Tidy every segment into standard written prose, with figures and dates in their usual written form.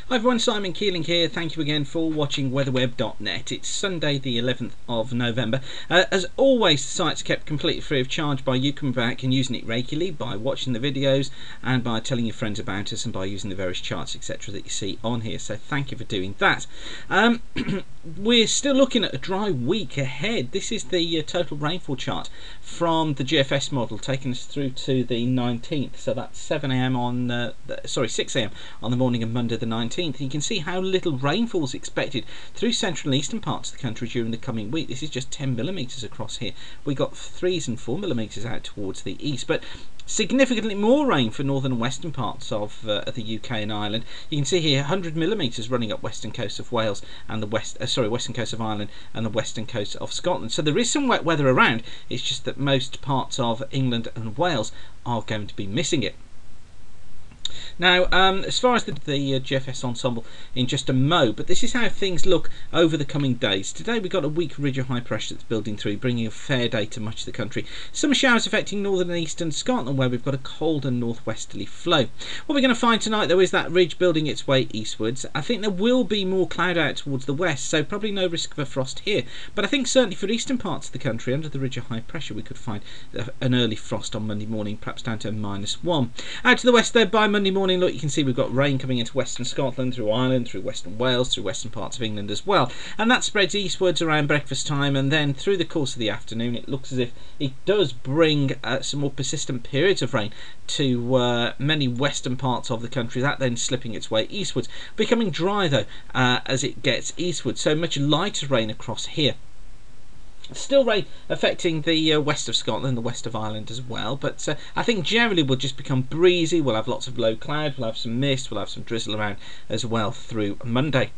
Hi everyone, Simon Keeling here. Thank you again for watching weatherweb.net. It's Sunday the 11th of November. As always, the site's kept completely free of charge by you coming back and using it regularly, by watching the videos and by telling your friends about us and by using the various charts etc. that you see on here. So thank you for doing that. We're still looking at a dry week ahead. This is the total rainfall chart from the GFS model taking us through to the 19th. So that's 7 AM on, 6 AM on the morning of Monday the 19th. You can see how little rainfall is expected through central and eastern parts of the country during the coming week. This is just 10 millimetres across here. We got 3s and 4 millimetres out towards the east, but significantly more rain for northern and western parts of the UK and Ireland. You can see here 100 millimetres running up western coast of Wales and the western coast of Ireland and the western coast of Scotland. So there is some wet weather around. It's just that most parts of England and Wales are going to be missing it. Now, as far as the GFS ensemble in just a mo, but this is how things look over the coming days. Today we've got a weak ridge of high pressure that's building through, bringing a fair day to much of the country. Some showers affecting northern and eastern Scotland, where we've got a cold and northwesterly flow. What we're going to find tonight, though, is that ridge building its way eastwards. I think there will be more cloud out towards the west, so probably no risk of a frost here. But I think certainly for eastern parts of the country, under the ridge of high pressure, we could find an early frost on Monday morning, perhaps down to -1. Out to the west, though, by Monday morning, look, you can see we've got rain coming into western Scotland, through Ireland, through western Wales, through western parts of England as well, and that spreads eastwards around breakfast time, and then through the course of the afternoon it looks as if it does bring some more persistent periods of rain to many western parts of the country, that then slipping its way eastwards, becoming dry though as it gets eastwards, so much lighter rain across here. Still rain affecting the west of Scotland, the west of Ireland as well, but I think generally we'll just become breezy. We'll have lots of low cloud, we'll have some mist, we'll have some drizzle around as well through Monday.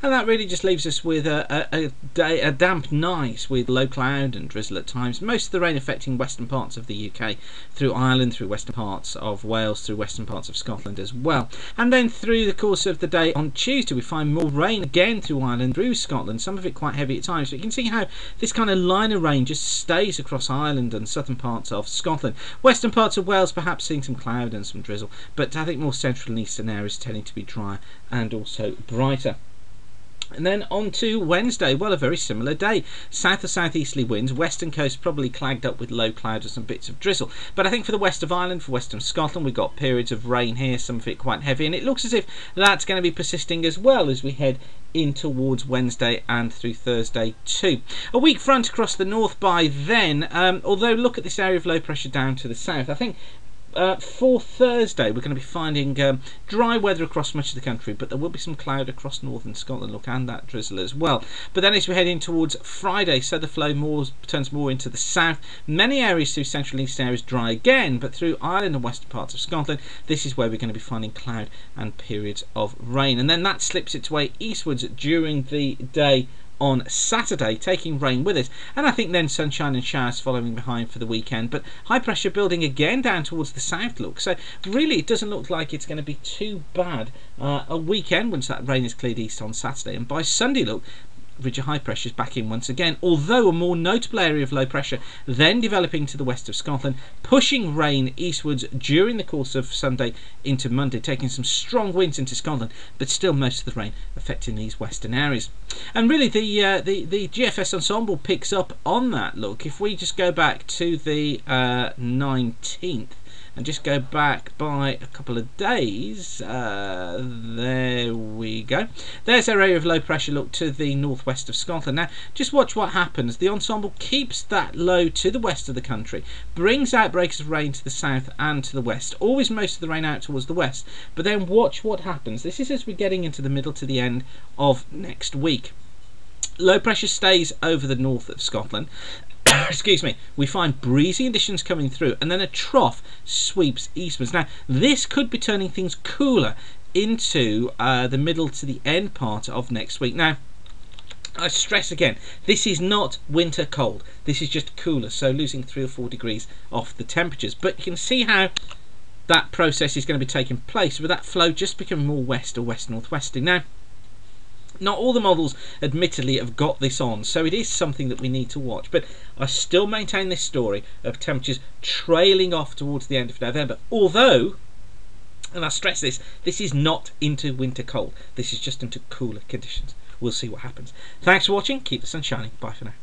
And that really just leaves us with a damp night with low cloud and drizzle at times. Most of the rain affecting western parts of the UK, through Ireland, through western parts of Wales, through western parts of Scotland as well. And then through the course of the day on Tuesday we find more rain again through Ireland, through Scotland, some of it quite heavy at times. But you can see how this kind of line of rain just stays across Ireland and southern parts of Scotland. Western parts of Wales perhaps seeing some cloud and some drizzle, but I think more central and eastern areas tending to be drier and also brighter. And then on to Wednesday, well, a very similar day. South or southeasterly winds, western coast probably clagged up with low cloud or some bits of drizzle. But I think for the west of Ireland, for western Scotland, we've got periods of rain here, some of it quite heavy, and it looks as if that's going to be persisting as well as we head in towards Wednesday and through Thursday too. A weak front across the north by then, although look at this area of low pressure down to the south. I think for Thursday we're going to be finding dry weather across much of the country, but there will be some cloud across northern Scotland, look, and that drizzle as well. But then as we head in towards Friday, so the flow turns more into the south. Many areas through central and eastern areas dry again, but through Ireland and western parts of Scotland, this is where we're going to be finding cloud and periods of rain. And then that slips its way eastwards during the day on Saturday, taking rain with it, and I think then sunshine and showers following behind for the weekend, but high pressure building again down towards the south, look, so really it doesn't look like it's going to be too bad a weekend once that rain is cleared east on Saturday. And by Sunday, look, ridge of high pressure is back in once again, although a more notable area of low pressure then developing to the west of Scotland, pushing rain eastwards during the course of Sunday into Monday, taking some strong winds into Scotland, but still most of the rain affecting these western areas. And really the GFS ensemble picks up on that. Look, if we just go back to the 19th and just go back by a couple of days, there we go. There's our area of low pressure, look, to the northwest of Scotland. Now just watch what happens. The ensemble keeps that low to the west of the country, brings outbreaks of rain to the south and to the west, always most of the rain out towards the west, but then watch what happens. This is as we're getting into the middle to the end of next week. Low pressure stays over the north of Scotland. Excuse me, we find breezy conditions coming through, and then a trough sweeps eastwards. Now this could be turning things cooler into the middle to the end part of next week. Now I stress again, this is not winter cold, this is just cooler, so losing 3 or 4 degrees off the temperatures, but you can see how that process is going to be taking place with that flow just becoming more west or west northwesterly. Now not all the models admittedly have got this on, so it is something that we need to watch, but I still maintain this story of temperatures trailing off towards the end of November, although And I stress this is not into winter cold. This is just into cooler conditions. We'll see what happens. Thanks for watching. Keep the sun shining. Bye for now.